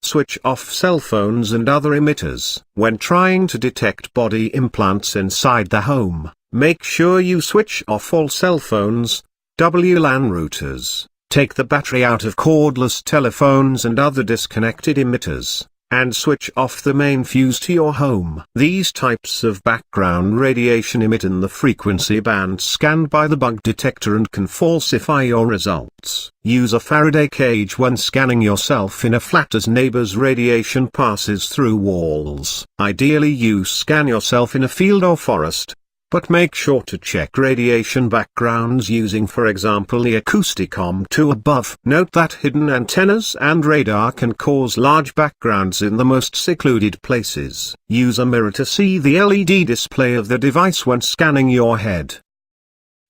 S1: Switch off cell phones and other emitters. When trying to detect body implants inside the home, make sure you switch off all cell phones, WLAN routers, take the battery out of cordless telephones and other disconnected emitters, and switch off the main fuse to your home. These types of background radiation emit in the frequency band scanned by the bug detector and can falsify your results. Use a Faraday cage when scanning yourself in a flat as neighbor's radiation passes through walls. Ideally you scan yourself in a field or forest, but make sure to check radiation backgrounds using, for example, the Acousticom 2 above. Note that hidden antennas and radar can cause large backgrounds in the most secluded places. Use a mirror to see the LED display of the device when scanning your head.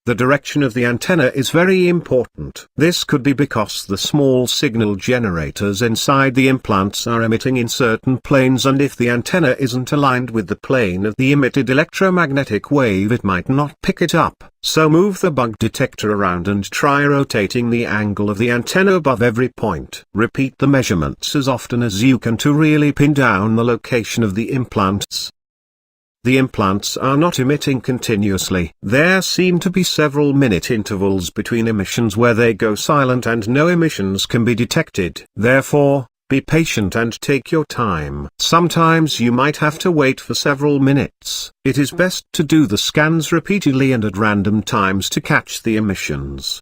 S1: The direction of the antenna is very important. This could be because the small signal generators inside the implants are emitting in certain planes, and if the antenna isn't aligned with the plane of the emitted electromagnetic wave it might not pick it up. So move the bug detector around and try rotating the angle of the antenna above every point. Repeat the measurements as often as you can to really pin down the location of the implants. The implants are not emitting continuously. There seem to be several minute intervals between emissions where they go silent and no emissions can be detected. Therefore, be patient and take your time. Sometimes you might have to wait for several minutes. It is best to do the scans repeatedly and at random times to catch the emissions.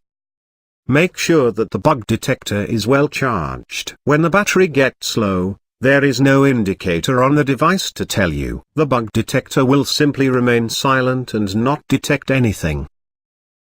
S1: Make sure that the bug detector is well charged. When the battery gets low, there is no indicator on the device to tell you. The bug detector will simply remain silent and not detect anything.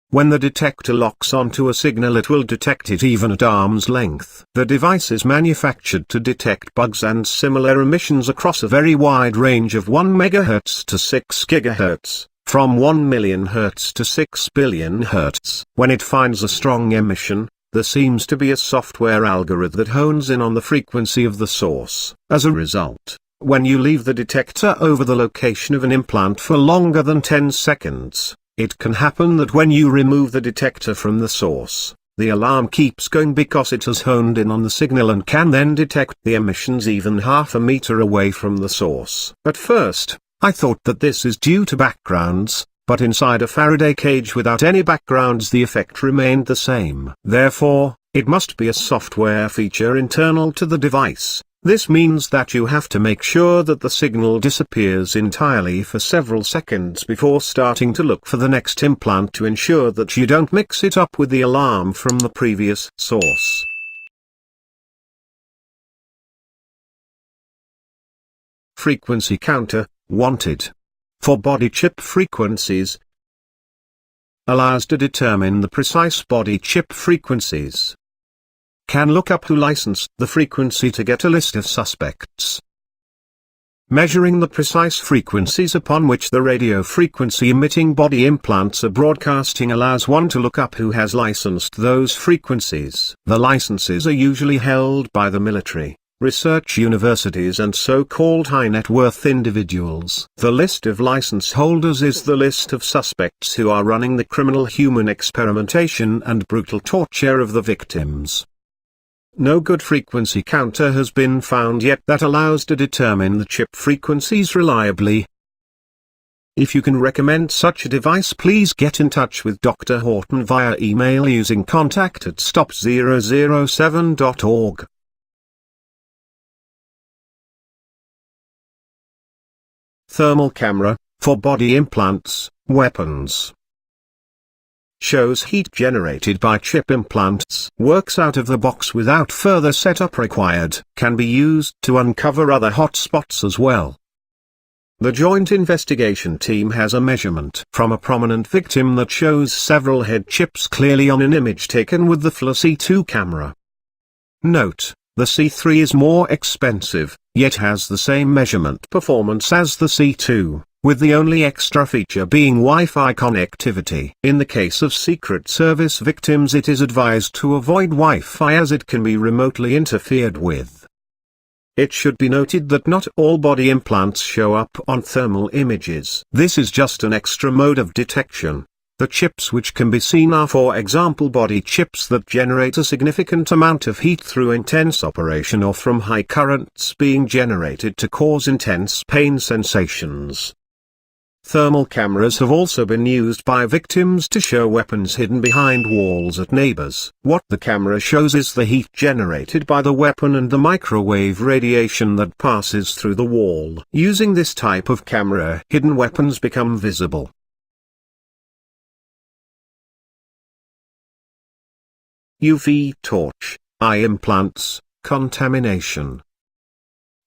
S1: When the detector locks onto a signal it will detect it even at arm's length. The device is manufactured to detect bugs and similar emissions across a very wide range of 1 MHz to 6 GHz, from 1 million Hz to 6 billion Hz. When it finds a strong emission, there seems to be a software algorithm that hones in on the frequency of the source. As a result, when you leave the detector over the location of an implant for longer than 10 seconds, it can happen that when you remove the detector from the source, the alarm keeps going because it has honed in on the signal and can then detect the emissions even half a meter away from the source. At first, I thought that this is due to backgrounds, but inside a Faraday cage without any backgrounds the effect remained the same. Therefore, it must be a software feature internal to the device. This means that you have to make sure that the signal disappears entirely for several seconds before starting to look for the next implant to ensure that you don't mix it up with the alarm from the previous source. Frequency counter, wanted. For body chip frequencies, allows to determine the precise body chip frequencies. Can look up who licensed the frequency to get a list of suspects. Measuring the precise frequencies upon which the radio frequency emitting body implants are broadcasting allows one to look up who has licensed those frequencies. The licenses are usually held by the military, research universities and so-called high-net-worth individuals. The list of license holders is the list of suspects who are running the criminal human experimentation and brutal torture of the victims. No good frequency counter has been found yet that allows to determine the chip frequencies reliably. If you can recommend such a device, please get in touch with Dr. Horton via email using contact@stop007.org. Thermal camera, for body implants, weapons. Shows heat generated by chip implants. Works out of the box without further setup required. Can be used to uncover other hotspots as well. The Joint Investigation Team has a measurement from a prominent victim that shows several head chips clearly on an image taken with the FLIR C2 camera. Note, the C3 is more expensive, yet has the same measurement performance as the C2, with the only extra feature being Wi-Fi connectivity. In the case of Secret Service victims, it is advised to avoid Wi-Fi as it can be remotely interfered with. It should be noted that not all body implants show up on thermal images. This is just an extra mode of detection. The chips which can be seen are, for example, body chips that generate a significant amount of heat through intense operation or from high currents being generated to cause intense pain sensations. Thermal cameras have also been used by victims to show weapons hidden behind walls at neighbors. What the camera shows is the heat generated by the weapon and the microwave radiation that passes through the wall. Using this type of camera, hidden weapons become visible. UV torch, eye implants, contamination.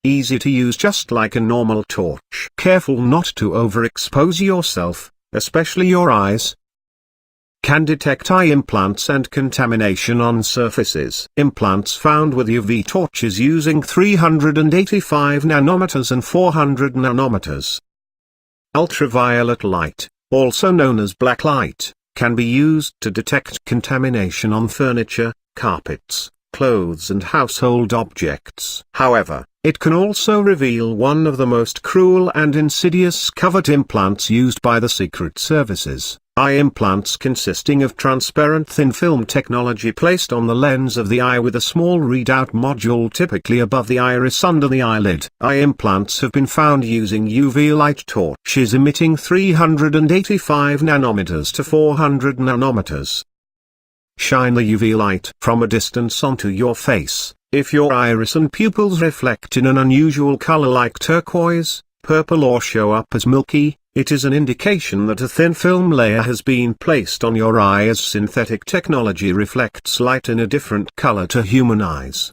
S1: Easy to use just like a normal torch. Careful not to overexpose yourself, especially your eyes. Can detect eye implants and contamination on surfaces. Implants found with UV torches using 385 nanometers and 400 nanometers. Ultraviolet light, also known as black light, can be used to detect contamination on furniture, carpets, clothes and household objects. However, it can also reveal one of the most cruel and insidious covert implants used by the Secret Services. Eye implants consisting of transparent thin film technology placed on the lens of the eye with a small readout module typically above the iris under the eyelid. Eye implants have been found using UV light torches emitting 385 nanometers to 400 nanometers. Shine the UV light from a distance onto your face. If your iris and pupils reflect in an unusual color like turquoise, purple or show up as milky, it is an indication that a thin film layer has been placed on your eye, as synthetic technology reflects light in a different color to human eyes.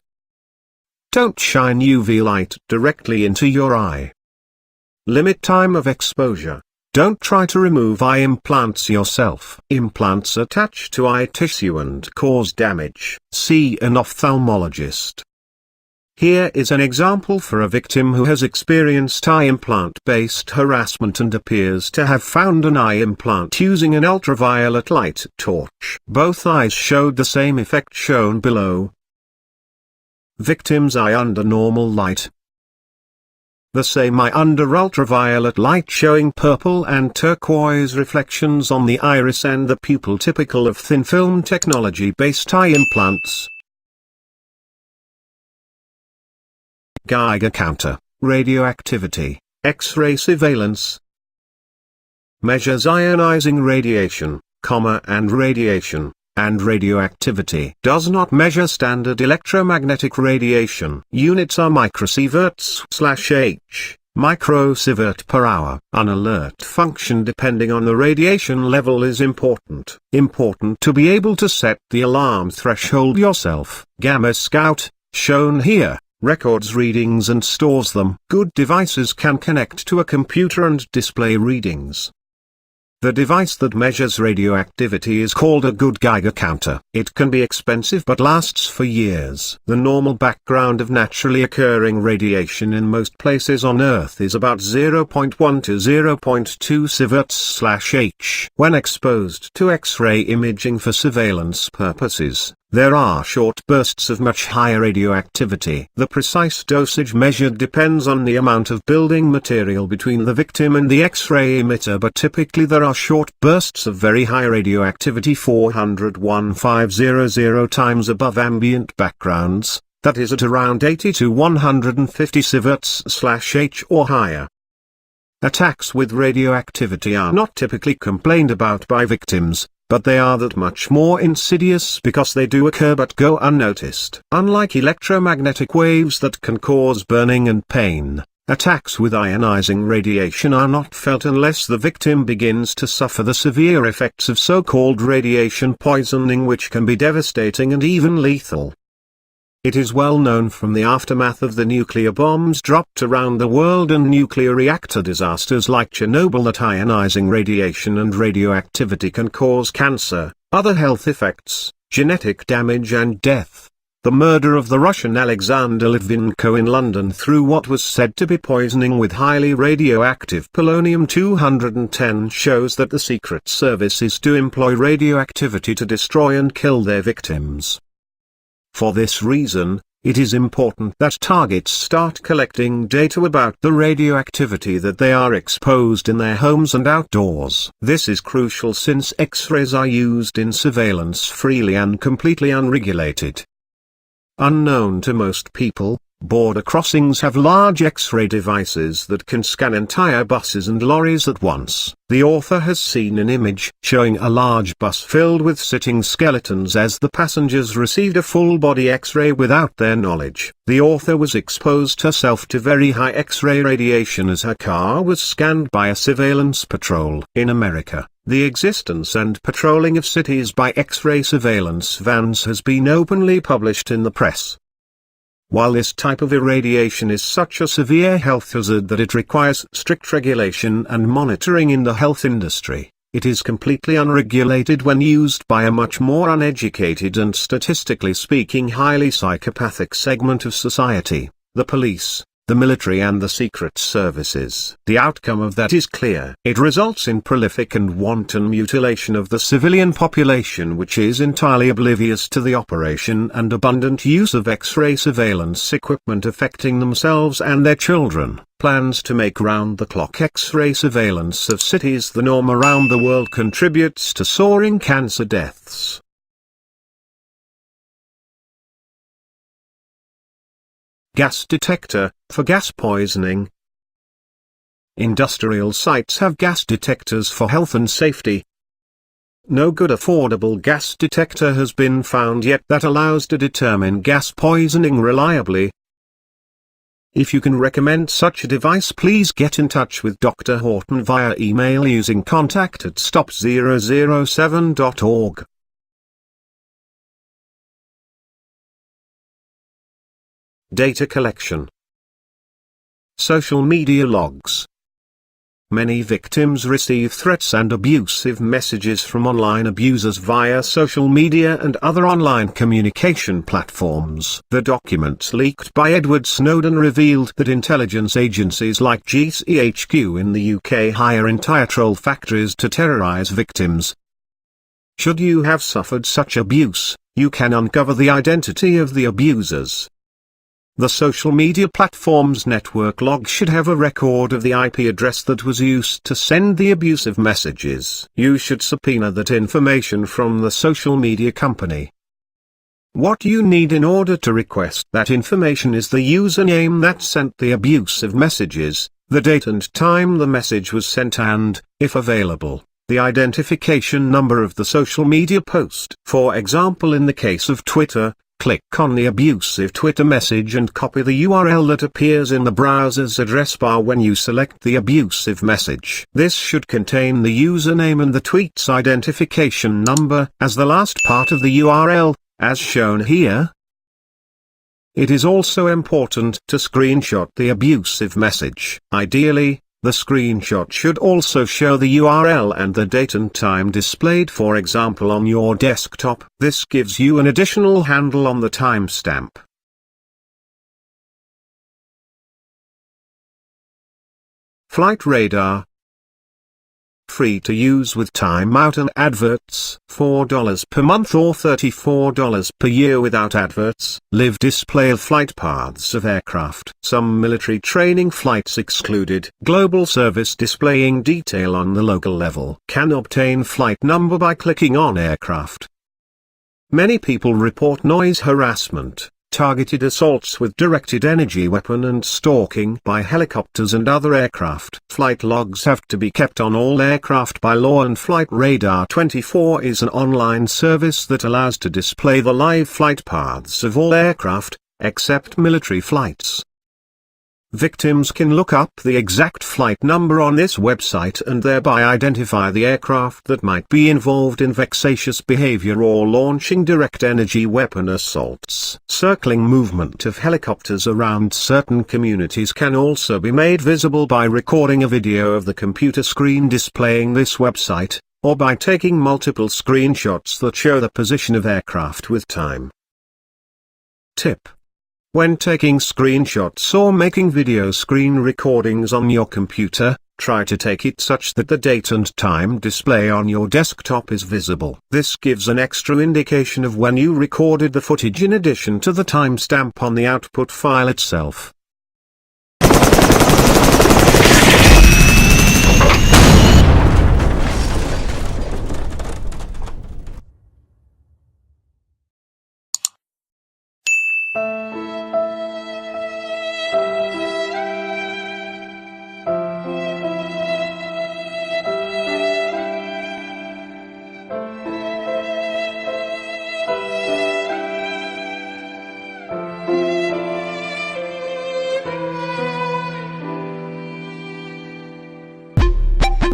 S1: Don't shine UV light directly into your eye. Limit time of exposure. Don't try to remove eye implants yourself. Implants attach to eye tissue and cause damage. See an ophthalmologist. Here is an example for a victim who has experienced eye implant-based harassment and appears to have found an eye implant using an ultraviolet light torch. Both eyes showed the same effect shown below. Victim's eye under normal light. The same eye under ultraviolet light showing purple and turquoise reflections on the iris and the pupil, typical of thin film technology-based eye implants. Geiger counter, radioactivity, X-ray surveillance. Measures ionizing radiation, and radioactivity. Does not measure standard electromagnetic radiation. Units are microsieverts/H, microsievert per hour. An alert function depending on the radiation level is important. Important to be able to set the alarm threshold yourself. Gamma Scout, shown here, records readings and stores them. Good devices can connect to a computer and display readings. The device that measures radioactivity is called a good Geiger counter. It can be expensive but lasts for years. The normal background of naturally occurring radiation in most places on Earth is about 0.1 to 0.2 sieverts/H. When exposed to X-ray imaging for surveillance purposes, there are short bursts of much higher radioactivity. The precise dosage measured depends on the amount of building material between the victim and the X-ray emitter, but typically there are short bursts of very high radioactivity 400,1500 times above ambient backgrounds, that is at around 80 to 150 sieverts/H or higher. Attacks with radioactivity are not typically complained about by victims, but they are that much more insidious because they do occur but go unnoticed. Unlike electromagnetic waves that can cause burning and pain, Attacks with ionizing radiation are not felt unless the victim begins to suffer the severe effects of so-called radiation poisoning, which can be devastating and even lethal. It is well known from the aftermath of the nuclear bombs dropped around the world and nuclear reactor disasters like Chernobyl that ionizing radiation and radioactivity can cause cancer, other health effects, genetic damage and death. The murder of the Russian Alexander Litvinenko in London through what was said to be poisoning with highly radioactive polonium-210 shows that the Secret Service is to employ radioactivity to destroy and kill their victims. For this reason, it is important that targets start collecting data about the radioactivity that they are exposed in their homes and outdoors. This is crucial since X-rays are used in surveillance freely and completely unregulated. Unknown to most people, border crossings have large X-ray devices that can scan entire buses and lorries at once. The author has seen an image showing a large bus filled with sitting skeletons as the passengers received a full-body X-ray without their knowledge. The author was exposed herself to very high X-ray radiation as her car was scanned by a surveillance patrol. In America, the existence and patrolling of cities by X-ray surveillance vans has been openly published in the press. While this type of irradiation is such a severe health hazard that it requires strict regulation and monitoring in the health industry, it is completely unregulated when used by a much more uneducated and statistically speaking highly psychopathic segment of society, the police, the military and the secret services. The outcome of that is clear. It results in prolific and wanton mutilation of the civilian population, which is entirely oblivious to the operation and abundant use of X-ray surveillance equipment affecting themselves and their children. Plans to make round-the-clock X-ray surveillance of cities the norm around the world contributes to soaring cancer deaths. Gas detector, for gas poisoning. Industrial sites have gas detectors for health and safety. No good affordable gas detector has been found yet that allows to determine gas poisoning reliably. If you can recommend such a device, please get in touch with Dr. Horton via email using contact@stop007.org. Data collection. Social media logs. Many victims receive threats and abusive messages from online abusers via social media and other online communication platforms. The documents leaked by Edward Snowden revealed that intelligence agencies like GCHQ in the UK hire entire troll factories to terrorize victims. Should you have suffered such abuse, you can uncover the identity of the abusers. The social media platform's network log should have a record of the IP address that was used to send the abusive messages. You should subpoena that information from the social media company. What you need in order to request that information is the username that sent the abusive messages, the date and time the message was sent and, if available, the identification number of the social media post. For example, in the case of Twitter, click on the abusive Twitter message and copy the URL that appears in the browser's address bar when you select the abusive message. This should contain the username and the tweet's identification number as the last part of the URL, as shown here. It is also important to screenshot the abusive message. Ideally, the screenshot should also show the URL and the date and time displayed, for example on your desktop. This gives you an additional handle on the timestamp. Flight radar. Free to use with timeout and adverts. $4 per month or $34 per year without adverts. Live display of flight paths of aircraft. Some military training flights excluded. Global service displaying detail on the local level. Can obtain flight number by clicking on aircraft. Many people report noise harassment, targeted assaults with directed energy weapon and stalking by helicopters and other aircraft. Flight logs have to be kept on all aircraft by law, and Flight Radar 24 is an online service that allows to display the live flight paths of all aircraft, except military flights. Victims can look up the exact flight number on this website and thereby identify the aircraft that might be involved in vexatious behavior or launching direct energy weapon assaults. Circling movement of helicopters around certain communities can also be made visible by recording a video of the computer screen displaying this website, or by taking multiple screenshots that show the position of aircraft with time. Tip: when taking screenshots or making video screen recordings on your computer, try to take it such that the date and time display on your desktop is visible. This gives an extra indication of when you recorded the footage in addition to the timestamp on the output file itself.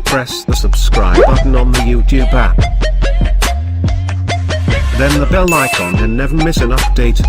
S1: Press the subscribe button on the YouTube app. Then the bell icon and never miss an update.